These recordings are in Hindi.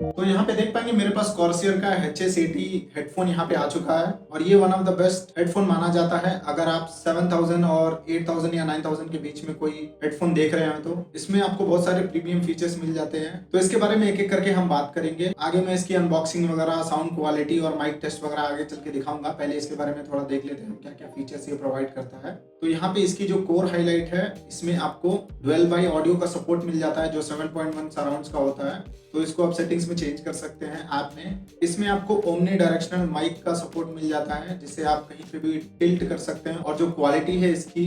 तो यहाँ पे देख पाएंगे मेरे पास कॉर्सियर का HS80 हेडफोन यहाँ पे आ चुका है और ये one of the best headphone माना जाता है। अगर आप 7000 और 8000 या 9000 के बीच में कोई हेडफोन देख रहे हैं तो इसमें आपको बहुत सारे प्रीमियम फीचर्स मिल जाते हैं। तो इसके बारे में एक एक करके हम बात करेंगे। आगे मैं इसकी अनबॉक्सिंग वगैरह, साउंड क्वालिटी और माइक टेस्ट वगैरह आगे चल के दिखाऊंगा। पहले इसके बारे में थोड़ा देख लेते हैं क्या क्या फीचर्स ये प्रोवाइड करता है। तो यहाँ पे इसकी जो कोर हाईलाइट है, इसमें आपको डुअल बाई ऑडियो का सपोर्ट मिल जाता है जो 7.1 सराउंड्स का होता है। तो इसको आप सेटिंग्स में चेंज कर सकते हैं ऐप में। इसमें आपको ओमनी डायरेक्शनल माइक का सपोर्ट मिल जाता है जिससे आप कहीं पे भी टिल्ट कर सकते हैं। और जो क्वालिटी है इसकी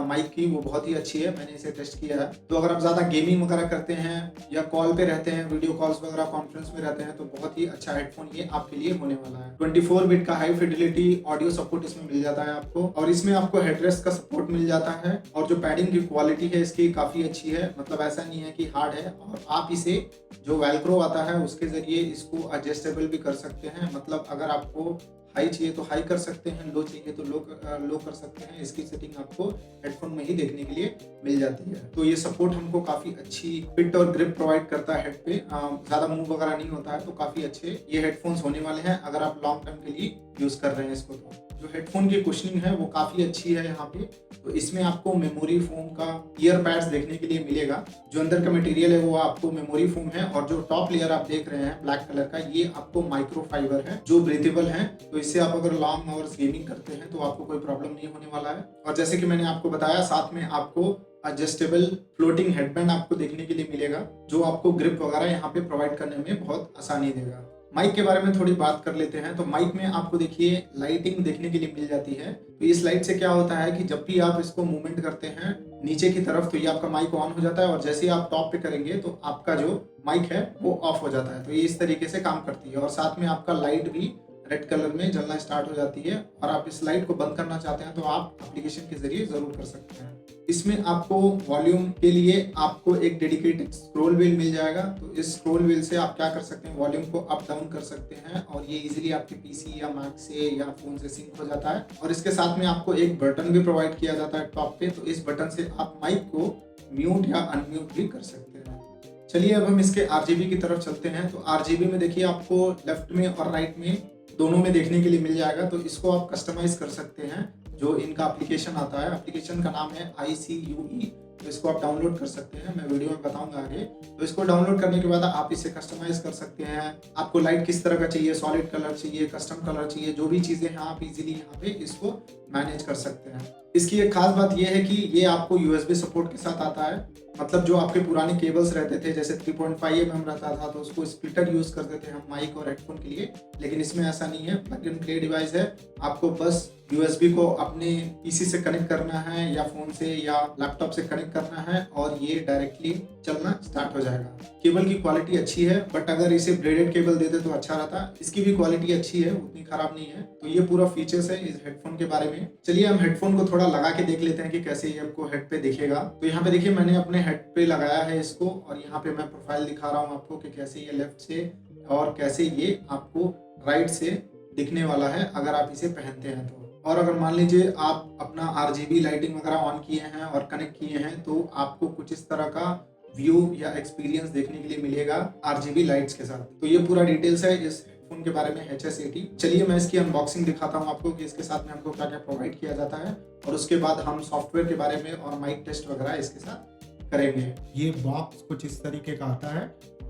माइक की वो बहुत ही अच्छी है, मैंने इसे टेस्ट किया है। तो अगर आप ज्यादा गेमिंग वगैरह करते हैं या कॉल पे रहते हैं, वीडियो कॉल्स वगैरह कॉन्फ्रेंस में रहते हैं, तो बहुत ही अच्छा हेडफोन ये आपके लिए होने वाला है। 24 बिट का हाई फिडिलिटी ऑडियो सपोर्ट इसमें मिल जाता है आपको। और इसमें आपको हेडरेस्ट का सपोर्ट मिल जाता है। और जो पैडिंग की क्वालिटी है इसकी काफी अच्छी है, मतलब ऐसा नहीं है कि हार्ड है। और आप इसे जो वेलक्रो आता है उसके जरिए इसको एडजस्टेबल भी कर सकते हैं। मतलब अगर आपको हाई चाहिए तो हाई कर सकते हैं, लो चाहिए तो लो कर सकते हैं। इसकी सेटिंग आपको हेडफोन में ही देखने के लिए मिल जाती है। तो ये सपोर्ट हमको काफी अच्छी फिट और ग्रिप प्रोवाइड करता है हेड पे। ज्यादा मूव वगैरह नहीं होता है। तो काफी अच्छे ये हेडफोन्स होने वाले हैं अगर आप लॉन्ग टर्म के लिए यूज कर रहे हैं इसको। तो जो हेडफोन की कुशनिंग है वो काफी अच्छी है यहाँ पे। तो इसमें आपको मेमोरी फोम का ईयर पैड्स देखने के लिए मिलेगा। जो अंदर का मटेरियल है वो आपको मेमोरी फोम है। और जो टॉप लेयर आप देख रहे हैं ब्लैक कलर का, ये आपको माइक्रो फाइबर है जो ब्रीथेबल है। तो इससे आप अगर लॉन्ग आवर्स गेमिंग करते हैं तो आपको कोई प्रॉब्लम नहीं होने वाला है। और जैसे कि मैंने आपको बताया, साथ में आपको एडजस्टेबल फ्लोटिंग हेडबैंड आपको देखने के लिए मिलेगा जो आपको ग्रिप वगैरह यहाँ पे प्रोवाइड करने में बहुत आसानी देगा। माइक के बारे में थोड़ी बात कर लेते हैं। तो माइक में आपको देखिए लाइटिंग देखने के लिए मिल जाती है। तो इस लाइट से क्या होता है कि जब भी आप इसको मूवमेंट करते हैं नीचे की तरफ, तो ये आपका माइक ऑन हो जाता है। और जैसे ही आप टॉप पे करेंगे तो आपका जो माइक है वो ऑफ हो जाता है। तो ये इस तरीके से काम करती है। और साथ में आपका लाइट भी रेड कलर में जलना स्टार्ट हो जाती है। और आप इस लाइट को बंद करना चाहते हैं तो आप एप्लीकेशन के जरिए जरूर कर सकते हैं। इसमें आपको वॉल्यूम के लिए आपको एक डेडिकेटेड स्क्रॉल व्हील मिल जाएगा। तो इस स्क्रॉल व्हील से आप क्या कर सकते हैं, वॉल्यूम को अप डाउन कर सकते हैं। और ये इजीली आपके पीसी या मैक से या फोन से सिंक हो जाता है। और इसके साथ में आपको एक बटन भी प्रोवाइड किया जाता है टॉप पे। तो इस बटन से आप माइक को म्यूट या अनम्यूट भी कर सकते हैं। चलिए अब हम इसके RGB की तरफ चलते हैं। तो RGB में देखिए आपको लेफ्ट में और राइट में दोनों में देखने के लिए मिल जाएगा। तो इसको आप कस्टमाइज कर सकते हैं। जो इनका एप्लीकेशन आता है, एप्लीकेशन का नाम है ICUE। तो इसको आप डाउनलोड कर सकते हैं, मैं वीडियो में बताऊंगा आगे। तो इसको डाउनलोड करने के बाद आप इसे कस्टमाइज कर सकते हैं। आपको लाइट किस तरह का चाहिए, सॉलिड कलर चाहिए, कस्टम कलर चाहिए, जो भी चीजें हैं आप इजीली यहाँ पे इसको मैनेज कर सकते हैं। इसकी एक खास बात यह है कि ये आपको USB सपोर्ट के साथ आता है। मतलब जो आपके पुराने केबल्स रहते थे, जैसे 3.5 mm रहता था, तो उसको स्प्लिटर यूज करते थे हम माइक और हेडफोन के लिए। लेकिन इसमें ऐसा नहीं है, प्लग इन प्ले डिवाइस है। आपको बस USB को अपने PC से कनेक्ट करना है या फोन से या लैपटॉप से कनेक्ट करना है और ये डायरेक्टली चलना स्टार्ट हो जाएगा। केबल की क्वालिटी अच्छी है, बट अगर इसे ब्लेडेड केबल देते तो अच्छा रहता। इसकी भी क्वालिटी अच्छी है, उतनी खराब नहीं है। तो ये पूरा फीचर्स है इस हेडफोन के बारे में। चलिए हम हेडफोन को थोड़ा लगा के देख लेते हैं कि कैसे ये आपको हेड पे दिखेगा। तो यहाँ पे देखिए मैंने अपने हेड पे लगाया है इसको। और यहाँ पे मैं प्रोफाइल दिखा रहा हूँ आपको कि कैसे ये लेफ्ट से और कैसे ये आपको राइट से दिखने वाला है अगर आप इसे पहनते हैं तो। और अगर मान लीजिए आप अपना RGB लाइटिंग वगैरह ऑन किए हैं और कनेक्ट किए हैं तो आपको कुछ इस तरह का व्यू या एक्सपीरियंस देखने के लिए मिलेगा RGB लाइट्स के साथ। तो ये पूरा डिटेल्स है इस हेडफोन के बारे में HS80। चलिए मैं इसकी अनबॉक्सिंग दिखाता हूँ आपको कि इसके साथ में हमको क्या क्या प्रोवाइड किया जाता है। और उसके बाद हम सॉफ्टवेयर के बारे में और माइक टेस्ट वगैरह इसके साथ करेंगे। ये बॉक्स कुछ इस तरीके का आता है।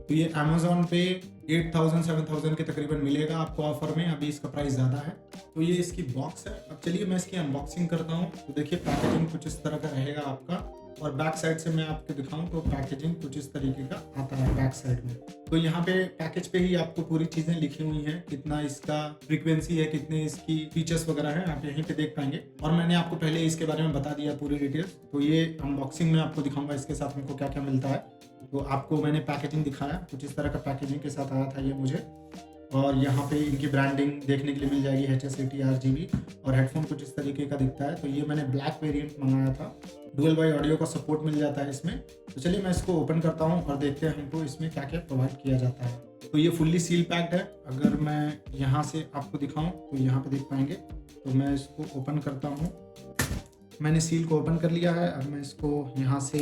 तो ये Amazon पे 8000-7000 के तकरीबन मिलेगा आपको ऑफर में। अभी इसका प्राइस ज़्यादा है। तो ये इसकी बॉक्स है। अब चलिए मैं इसकी अनबॉक्सिंग करता हूँ। तो देखिए पैकेजिंग कुछ इस तरह का रहेगा आपका। और बैक साइड से मैं आपको दिखाऊं तो पैकेजिंग कुछ इस तरीके का आता है बैक साइड में। तो यहाँ पे पैकेज पे ही आपको पूरी चीज़ें लिखी हुई हैं, कितना इसका फ्रीक्वेंसी है, कितने इसकी फीचर्स वगैरह हैं, आप यहीं पे देख पाएंगे। और मैंने आपको पहले इसके बारे में बता दिया पूरी डिटेल्स। तो ये अनबॉक्सिंग में आपको दिखाऊंगा इसके साथ हमको क्या क्या मिलता है। तो आपको मैंने पैकेजिंग दिखाया, कुछ इस तरह का पैकेजिंग के साथ आया था ये मुझे। और यहाँ पे इनकी ब्रांडिंग देखने के लिए मिल जाएगी HS80 RGB। और हेडफोन कुछ इस तरीके का दिखता है। तो ये मैंने ब्लैक वेरिएंट मंगाया था। डुअल बाई ऑडियो का सपोर्ट मिल जाता है इसमें। तो चलिए मैं इसको ओपन करता हूँ और देखते हैं हमको इसमें क्या क्या प्रोवाइड किया जाता है। तो ये फुल्ली सील पैक्ड है। अगर मैं यहाँ से आपको दिखाऊँ तो यहाँ पे देख पाएंगे। तो मैं इसको ओपन करता हूँ। मैंने सील को ओपन कर लिया है। अब मैं इसको यहाँ से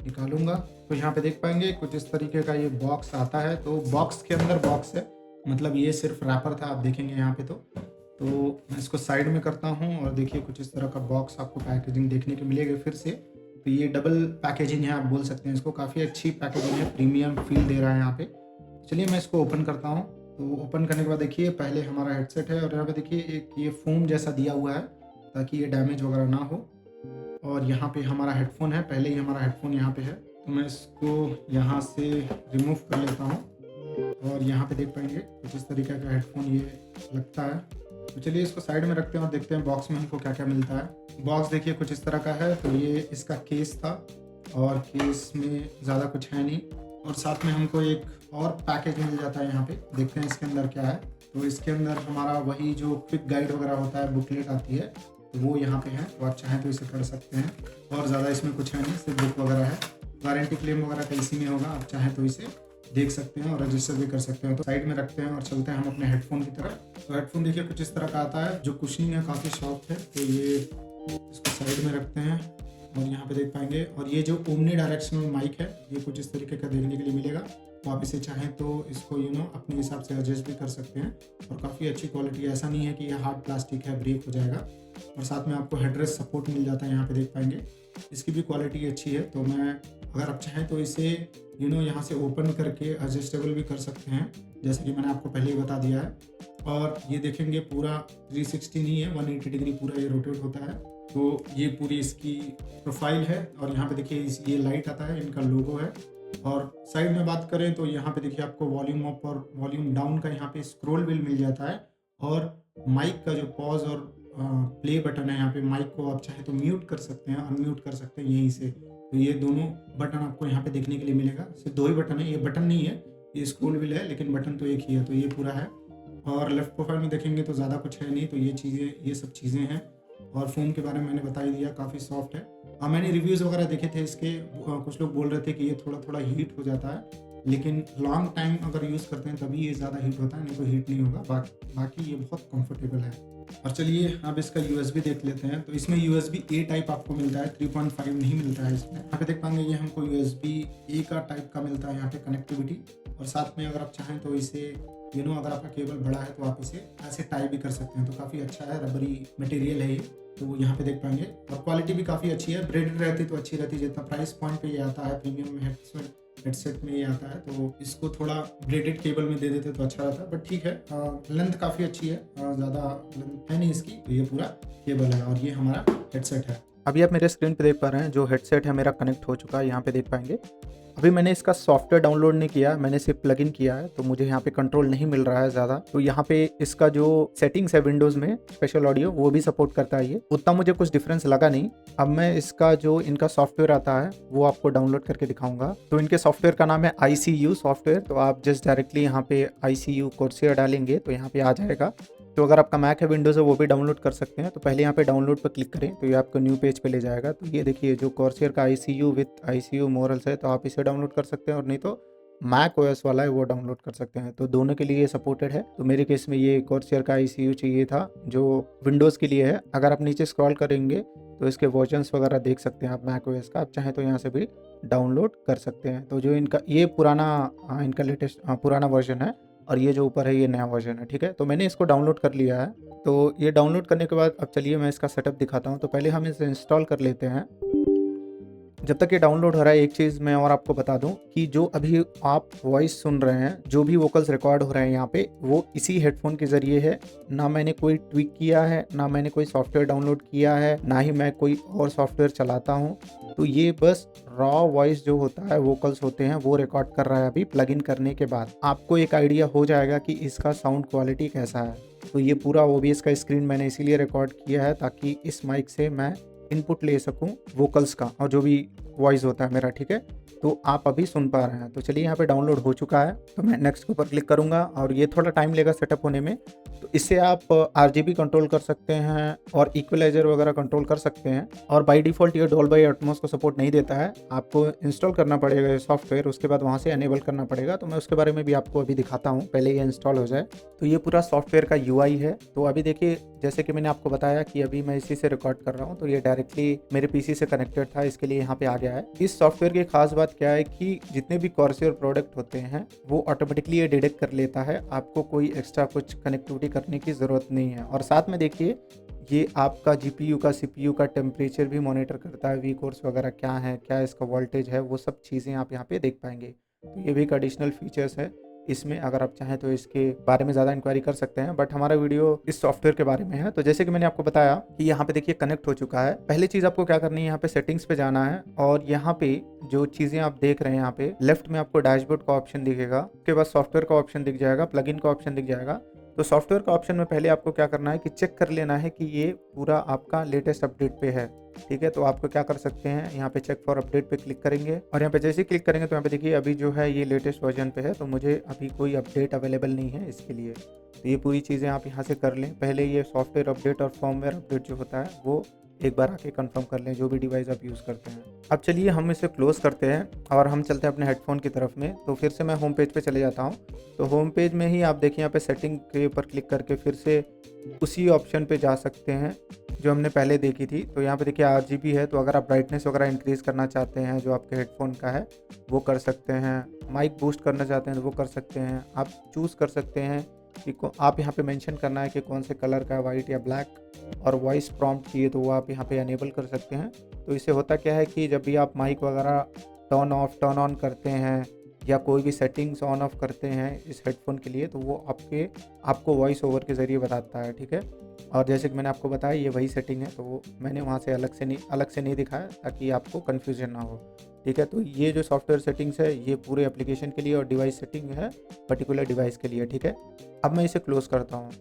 निकालूंगा तो यहाँ पे देख पाएंगे कुछ इस तरीके का ये बॉक्स आता है। तो बॉक्स के अंदर बॉक्स है, मतलब ये सिर्फ रैपर था, आप देखेंगे यहाँ पे। तो मैं इसको साइड में करता हूँ और देखिए कुछ इस तरह का बॉक्स आपको पैकेजिंग देखने को मिलेगी फिर से। तो ये डबल पैकेजिंग है, आप बोल सकते हैं इसको, काफ़ी अच्छी पैकेजिंग है, प्रीमियम फील दे रहा है यहाँ पे। चलिए मैं इसको ओपन करता हूँ। तो ओपन करने के बाद देखिए पहले हमारा हेडसेट है और यहाँ पे देखिए एक ये फोम जैसा दिया हुआ है ताकि ये डैमेज वगैरह ना हो। और यहाँ पे हमारा हेडफोन है, पहले ही हमारा हेडफोन यहाँ पे है। तो मैं इसको यहाँ से रिमूव कर लेता हूँ और यहाँ पे देख पाएंगे कुछ इस तरीके का हेडफोन ये लगता है। तो चलिए इसको साइड में रखते हैं और देखते हैं बॉक्स में हमको क्या क्या मिलता है। बॉक्स देखिए कुछ इस तरह का है। तो ये इसका केस था और केस में ज़्यादा कुछ है नहीं, और साथ में हमको एक और पैकेज मिल जाता है यहाँ पे। देखते हैं इसके अंदर क्या है। तो इसके अंदर हमारा वही जो क्विक गाइड वगैरह होता है, बुकलेट आती है, तो वो यहाँ पे है। तो आप चाहें तो इसे कर सकते हैं, और ज़्यादा इसमें कुछ है नहीं, सिर्फ बुक वगैरह है। वारंटी क्लेम वगैरह का इसी में होगा, आप चाहें तो इसे देख सकते हैं और रजिस्टर भी कर सकते हैं। तो साइड में रखते हैं और चलते हैं हम अपने हेडफोन की तरफ। तो हेडफोन देखिए कुछ इस तरह का आता है, जो कुशनिंग है काफ़ी सॉफ्ट है। तो ये इसको साइड में रखते हैं और यहाँ पे देख पाएंगे। और ये जो ओमनी डायरेक्शनल माइक है, ये कुछ इस तरीके का देखने के लिए मिलेगा। तो आप इसे चाहें तो इसको अपने हिसाब से एडजस्ट भी कर सकते हैं। और काफ़ी अच्छी क्वालिटी है, ऐसा नहीं है कि ये हार्ड प्लास्टिक है ब्रेक हो जाएगा। और साथ में आपको हेडरेस्ट सपोर्ट मिल जाता है, यहाँ पे देख पाएंगे। इसकी भी क्वालिटी अच्छी है। तो मैं अगर आप चाहें तो इसे यहाँ से ओपन करके एडजस्टेबल भी कर सकते हैं, जैसे कि मैंने आपको पहले ही बता दिया है। और ये देखेंगे पूरा 360 नहीं है, 180 डिग्री पूरा ये रोटेट होता है। तो ये पूरी इसकी प्रोफाइल है। और यहाँ पे देखिए ये लाइट आता है, इनका लोगो है। और साइड में बात करें तो यहाँ पे देखिए आपको वॉल्यूम अप और वॉल्यूम डाउन का यहाँ पे स्क्रॉल व्हील मिल जाता है। और माइक का जो पॉज और प्ले बटन है, यहाँ पे माइक को आप चाहे तो म्यूट कर सकते हैं, अनम्यूट कर सकते हैं यहीं से। तो ये दोनों बटन आपको यहाँ पे देखने के लिए मिलेगा। सिर्फ दो ही बटन है, ये बटन नहीं है, ये स्क्रॉल व्हील है, लेकिन बटन तो एक ही है। तो ये पूरा है। और लेफ्ट प्रोफाइल में देखेंगे तो ज़्यादा कुछ है नहीं। तो ये सब चीज़ें हैं। और फ़ोन के बारे में मैंने बता ही दिया, काफ़ी सॉफ्ट है। मैंने रिव्यूज़ वगैरह देखे थे इसके, कुछ लोग बोल रहे थे कि ये थोड़ा थोड़ा हीट हो जाता है, लेकिन लॉन्ग टाइम अगर यूज़ करते हैं तभी ये ज़्यादा हीट होता है, नहीं तो हीट नहीं होगा। बाकी ये बहुत कंफर्टेबल है। और चलिए अब इसका USB देख लेते हैं। तो इसमें USB A टाइप आपको मिलता है, 3.5 नहीं मिलता है इसमें। यहाँ पे देख पाएंगे ये हमको USB A का टाइप का मिलता है यहाँ पे कनेक्टिविटी। और साथ में अगर आप चाहें तो इसे अगर आपका केबल बड़ा है तो आप इसे ऐसे टाई भी कर सकते हैं। तो काफ़ी अच्छा है, रबरी मटेरियल है ये। तो यहाँ पे देख पाएंगे। और क्वालिटी भी काफ़ी अच्छी है, ब्रेडेड रहती तो अच्छी रहती। जितना प्राइस पॉइंट पे ये आता है, प्रीमियम हेडसेट में ये आता है, तो इसको थोड़ा ब्रेडेड केबल में दे देते तो अच्छा रहता। बट ठीक है, लेंथ काफ़ी अच्छी है, ज़्यादा लेंथ है नहीं इसकी। तो ये पूरा केबल है और ये हमारा हेडसेट है। अभी आप मेरे स्क्रीन पे देख पा रहे हैं जो हेडसेट है मेरा कनेक्ट हो चुका है, यहाँ पे देख पाएंगे। अभी मैंने इसका सॉफ्टवेयर डाउनलोड नहीं किया, मैंने सिर्फ प्लगइन किया है, तो मुझे यहाँ पे कंट्रोल नहीं मिल रहा है ज़्यादा। तो यहाँ पे इसका जो सेटिंग्स है विंडोज़ में, स्पेशल ऑडियो, वो भी सपोर्ट करता है ये, उतना मुझे कुछ डिफरेंस लगा नहीं। अब मैं इसका जो इनका सॉफ्टवेयर आता है वो आपको डाउनलोड करके दिखाऊंगा। तो इनके सॉफ्टवेयर का नाम है ICU सॉफ्टवेयर। तो आप जस्ट डायरेक्टली यहाँ पे ICU कोर्सियर डालेंगे तो यहाँ पे आ जाएगा। तो अगर आपका मैक है, विंडोज़ है, वो भी डाउनलोड कर सकते हैं। तो पहले यहाँ पे डाउनलोड पर क्लिक करें तो ये आपको न्यू पेज पे ले जाएगा। तो ये देखिए जो कोर्सियर का ICU विथ ICU मोरल्स है, तो आप इसे डाउनलोड कर सकते हैं, और नहीं तो मैक OS वाला है वो डाउनलोड कर सकते हैं। तो दोनों के लिए सपोर्टेड है। तो मेरे केस में ये कोर्सियर का ICU चाहिए था जो विंडोज़ के लिए है। अगर आप नीचे स्क्रॉल करेंगे तो इसके वर्जन्स वगैरह देख सकते हैं आप मैक OS का, आप चाहें तो यहाँ से भी डाउनलोड कर सकते हैं। तो जो इनका ये इनका लेटेस्ट पुराना वर्जन है, और ये जो ऊपर है ये नया वर्जन है, ठीक है। तो मैंने इसको डाउनलोड कर लिया है। तो ये डाउनलोड करने के बाद अब चलिए मैं इसका सेटअप दिखाता हूँ। तो पहले हम इसे इंस्टॉल कर लेते हैं। जब तक ये डाउनलोड हो रहा है, एक चीज़ मैं और आपको बता दूं कि जो अभी आप वॉइस सुन रहे हैं, जो भी वोकल्स रिकॉर्ड हो रहे हैं यहाँ पे, वो इसी हेडफोन के ज़रिए है। ना मैंने कोई ट्विक किया है, ना मैंने कोई सॉफ्टवेयर डाउनलोड किया है, ना ही मैं कोई और सॉफ्टवेयर चलाता हूँ। तो ये बस रॉ वॉइस जो होता है, वोकल्स होते हैं, वो रिकॉर्ड कर रहा है अभी प्लग इन करने के बाद। आपको एक आइडिया हो जाएगा कि इसका साउंड क्वालिटी कैसा है। तो ये पूरा OBS का स्क्रीन मैंने इसीलिए रिकॉर्ड किया है ताकि इस माइक से मैं इनपुट ले सकूं वोकल्स का, और जो भी वॉइस होता है मेरा, ठीक है। तो आप अभी सुन पा रहे हैं। तो चलिए यहाँ पे डाउनलोड हो चुका है, तो मैं नेक्स्ट के ऊपर क्लिक करूँगा और ये थोड़ा टाइम लेगा सेटअप होने में। तो इससे आप RGB कंट्रोल कर सकते हैं और इक्वलाइजर वगैरह कंट्रोल कर सकते हैं। और बाय डिफ़ॉल्ट ये डॉल्बी एटमॉस को सपोर्ट नहीं देता है, आपको इंस्टॉल करना पड़ेगा ये सॉफ्टवेयर, उसके बाद वहाँ से एनेबल करना पड़ेगा। तो मैं उसके बारे में भी आपको अभी दिखाता हूँ, पहले ये इंस्टॉल हो जाए। तो ये पूरा सॉफ्टवेयर का UI है। तो अभी देखिए, जैसे कि मैंने आपको बताया कि अभी मैं इसी से रिकॉर्ड कर रहा हूँ, तो ये डायरेक्टली मेरे PC से कनेक्टेड था, इसके लिए यहाँ पे आ गया है। इस सॉफ्टवेयर की खास बात क्या है कि जितने भी कॉर्सियर प्रोडक्ट होते हैं वो ऑटोमेटिकली ये डिटेक्ट कर लेता है, आपको कोई एक्स्ट्रा कुछ कनेक्टिविटी करने की ज़रूरत नहीं है। और साथ में देखिए, ये आपका GPU का CPU का टेम्परेचर भी मॉनिटर करता है, Vcourse वगैरह क्या है, क्या इसका वोल्टेज है, वो सब चीज़ें आप यहाँ पे देख पाएंगे। तो ये भी एक एडिशनल फीचर्स है इसमें, अगर आप चाहें तो इसके बारे में ज़्यादा इंक्वायरी कर सकते हैं, बट हमारा वीडियो इस सॉफ्टवेयर के बारे में है। तो जैसे कि मैंने आपको बताया कि यहाँ पे देखिए कनेक्ट हो चुका है। पहली चीज़ आपको क्या करनी है, यहाँ पे सेटिंग्स पे जाना है और यहाँ पे जो चीज़ें आप देख रहे हैं, यहाँ पे लेफ्ट में आपको डैशबोर्ड का ऑप्शन दिखेगा, उसके बाद सॉफ्टवेयर का ऑप्शन दिख जाएगा, प्लगइन का ऑप्शन दिख जाएगा। तो सॉफ्टवेयर का ऑप्शन में पहले आपको क्या करना है कि चेक कर लेना है कि ये पूरा आपका लेटेस्ट अपडेट पे है, ठीक है। तो आपको क्या कर सकते हैं, यहाँ पे चेक फॉर अपडेट पे क्लिक करेंगे और यहाँ पे जैसे ही क्लिक करेंगे तो यहाँ पे देखिए अभी जो है ये लेटेस्ट वर्जन पे है, तो मुझे अभी कोई अपडेट अवेलेबल नहीं है इसके लिए। तो ये पूरी चीज़ें आप यहाँ से कर लें। पहले ये सॉफ्टवेयर अपडेट और फर्मवेयर अपडेट जो होता है वो एक बार आके कंफर्म कर लें, जो भी डिवाइस आप यूज़ करते हैं। अब चलिए हम इसे क्लोज़ करते हैं और हम चलते हैं अपने हेडफोन की तरफ में। तो फिर से मैं होम पेज पे चले जाता हूँ। तो होम पेज में ही आप देखिए यहाँ पे सेटिंग के ऊपर क्लिक करके फिर से उसी ऑप्शन पे जा सकते हैं जो हमने पहले देखी थी। तो यहाँ पे देखिए RGB है, तो अगर आप ब्राइटनेस वगैरह इंक्रीज़ करना चाहते हैं जो आपके हेडफोन का है वो कर सकते हैं। माइक बूस्ट करना चाहते हैं तो वो कर सकते हैं। आप चूज़ कर सकते हैं कि आप यहाँ पे मेंशन करना है कि कौन से कलर का है, वाइट या ब्लैक। और वॉइस प्रॉम्प्ट चाहिए तो वो आप यहाँ पे एनेबल कर सकते हैं। तो इससे होता क्या है कि जब भी आप माइक वगैरह टर्न ऑफ टर्न ऑन करते हैं या कोई भी सेटिंग्स ऑन ऑफ करते हैं इस हेडफोन के लिए, तो वो आपको वॉइस ओवर के ज़रिए बताता है, ठीक है। और जैसे कि मैंने आपको बताया ये वही सेटिंग है, तो वो मैंने वहाँ से अलग से नहीं दिखाया ताकि आपको कन्फ्यूजन ना हो, ठीक है। तो ये जो सॉफ्टवेयर सेटिंग्स है ये पूरे एप्लीकेशन के लिए और डिवाइस सेटिंग है पर्टिकुलर डिवाइस के लिए, ठीक है। अब मैं इसे क्लोज़ करता हूँ।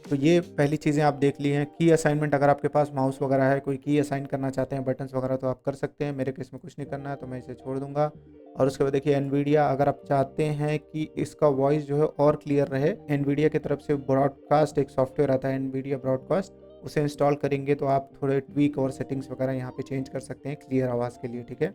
तो ये पहली चीज़ें आप देख ली हैं। की असाइनमेंट, अगर आपके पास माउस वगैरह है, कोई की असाइन करना चाहते हैं बटन्स वगैरह, तो आप कर सकते हैं। मेरे केस में कुछ नहीं करना है तो मैं इसे छोड़ दूंगा। और उसके बाद देखिए एनवीडिया, अगर आप चाहते हैं कि इसका वॉइस जो है और क्लियर रहे, एनवीडिया की तरफ से ब्रॉडकास्ट एक सॉफ्टवेयर आता है, एनवीडिया ब्रॉडकास्ट, उसे इंस्टॉल करेंगे तो आप थोड़े ट्वीक और सेटिंग्स वगैरह यहाँ पे चेंज कर सकते हैं क्लियर आवाज़ के लिए, ठीक है।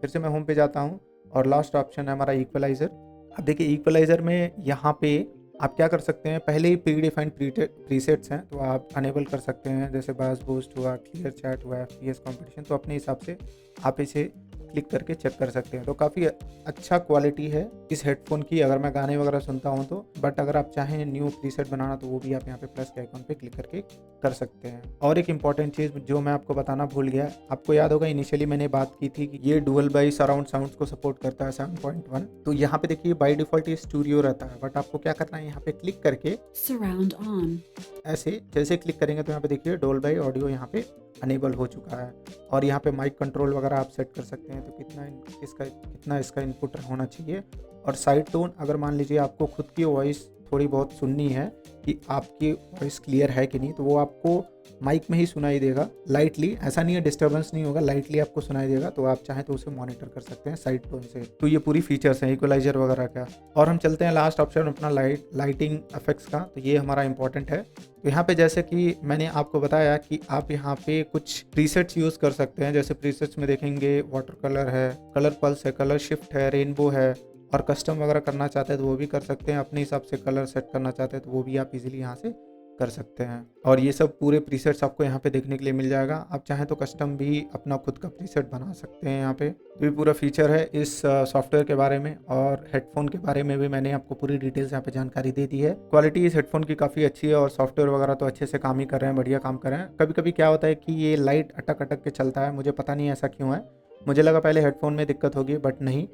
फिर से मैं होम पे जाता हूँ और लास्ट ऑप्शन है हमारा इक्वलाइज़र। अब देखिए इक्वलाइज़र में यहाँ पे आप क्या कर सकते हैं, पहले ही प्री डिफाइंड प्रीसेट्स हैं तो आप अनेबल कर सकते हैं, जैसे बास बूस्ट हुआ, क्लियर चैट हुआ, FPS कॉम्पिटिशन, तो अपने हिसाब से आप इसे क्लिक करके चेक कर सकते हैं। तो काफ़ी अच्छा क्वालिटी है इस हेडफोन की अगर मैं गाने वगैरह सुनता हूँ तो। बट अगर आप चाहें न्यू प्रीसेट बनाना तो वो भी आप यहाँ पे प्लस के आइकॉन पे क्लिक करके कर सकते हैं। और एक इंपॉर्टेंट चीज़ जो मैं आपको बताना भूल गया, आपको याद होगा इनिशियली मैंने बात की थी कि ये डुअल बाई सराउंड साउंड्स को सपोर्ट करता है 7.1। तो यहाँ पे देखिए बाई डिफॉल्ट ये स्टूडियो रहता है, बट आपको क्या करना है, यहाँ पे क्लिक करके Surround on. ऐसे जैसे क्लिक करेंगे तो यहाँ पे देखिए डोल्बी ऑडियो यहाँ पे अनेबल हो चुका है। और यहाँ पे माइक कंट्रोल वगैरह आप सेट कर सकते हैं, तो कितना इसका इनपुट होना चाहिए। और साइड टोन, अगर मान लीजिए आपको खुद की वॉइस थोड़ी बहुत सुननी है कि आपकी वॉइस क्लियर है कि नहीं, तो वो आपको माइक में ही सुनाई देगा लाइटली, ऐसा नहीं है डिस्टर्बेंस नहीं होगा, लाइटली आपको सुनाई देगा। तो आप चाहें तो उसे मॉनिटर कर सकते हैं साइड टोन से। तो ये पूरी फीचर्स हैं इक्वलाइजर वगैरह का। और हम चलते हैं लास्ट ऑप्शन अपना लाइटिंग इफेक्ट्स का। तो ये हमारा इंपॉर्टेंट है। तो यहाँ पे जैसे कि मैंने आपको बताया कि आप यहाँ पे कुछ प्रीसेट्स यूज़ कर सकते हैं। जैसे प्रीसेट्स में देखेंगे वाटर कलर है, कलर पल्स है, कलर शिफ्ट है, रेनबो है। और कस्टम वगैरह करना चाहते हैं तो वो भी कर सकते हैं, अपने हिसाब से कलर सेट करना चाहते हैं तो वो भी आप इजीली यहाँ से कर सकते हैं। और ये सब पूरे प्रीसेट्स आपको यहाँ पे देखने के लिए मिल जाएगा। आप चाहें तो कस्टम भी अपना खुद का प्रीसेट बना सकते हैं यहाँ पे। तो ये पूरा फीचर है इस सॉफ्टवेयर के बारे में। और हेडफोन के बारे में भी मैंने आपको पूरी डिटेल्स यहाँ पे जानकारी दे दी है। क्वालिटी इस हेडफोन की काफ़ी अच्छी है और सॉफ्टवेयर वगैरह तो अच्छे से काम ही कर रहे हैं, बढ़िया काम कर रहे हैं। कभी कभी क्या होता है कि ये लाइट अटक अटक के चलता है, मुझे पता नहीं ऐसा क्यों है। मुझे लगा पहले हेडफोन में दिक्कत होगी, बट नहीं।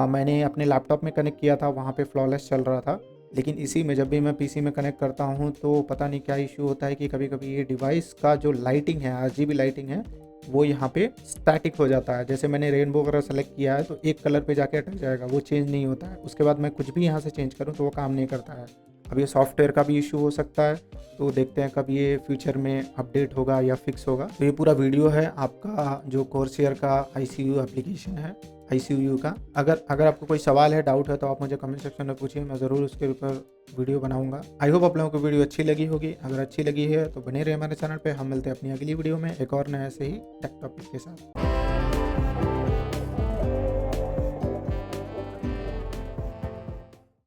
मैंने अपने लैपटॉप में कनेक्ट किया था, वहाँ पे फ्लॉलेस चल रहा था। लेकिन इसी में जब भी मैं PC में कनेक्ट करता हूँ तो पता नहीं क्या इशू होता है कि कभी कभी ये डिवाइस का जो लाइटिंग है, RGB लाइटिंग है, वो यहाँ पे स्टैटिक हो जाता है। जैसे मैंने रेनबो वगैरह सेलेक्ट किया है तो एक कलर पे जाके अटक जाएगा, वो चेंज नहीं होता है। उसके बाद मैं कुछ भी यहाँ से चेंज करूँ तो वो काम नहीं करता है। अब ये सॉफ्टवेयर का भी इशू हो सकता है, तो देखते हैं कब ये फ्यूचर में अपडेट होगा या फिक्स होगा। तो ये पूरा वीडियो है आपका जो कोर्सियर का ICU एप्लीकेशन है, ICU का। अगर आपको कोई सवाल है, डाउट है, तो आप मुझे कमेंट सेक्शन में पूछिए, मैं ज़रूर उसके ऊपर वीडियो बनाऊंगा। आई होप आप लोगों को वीडियो अच्छी लगी होगी। अगर अच्छी लगी है तो बने रहे हमारे चैनल पे। हम मिलते हैं अपनी अगली वीडियो में एक और नए ऐसे ही टेक टॉपिक के साथ।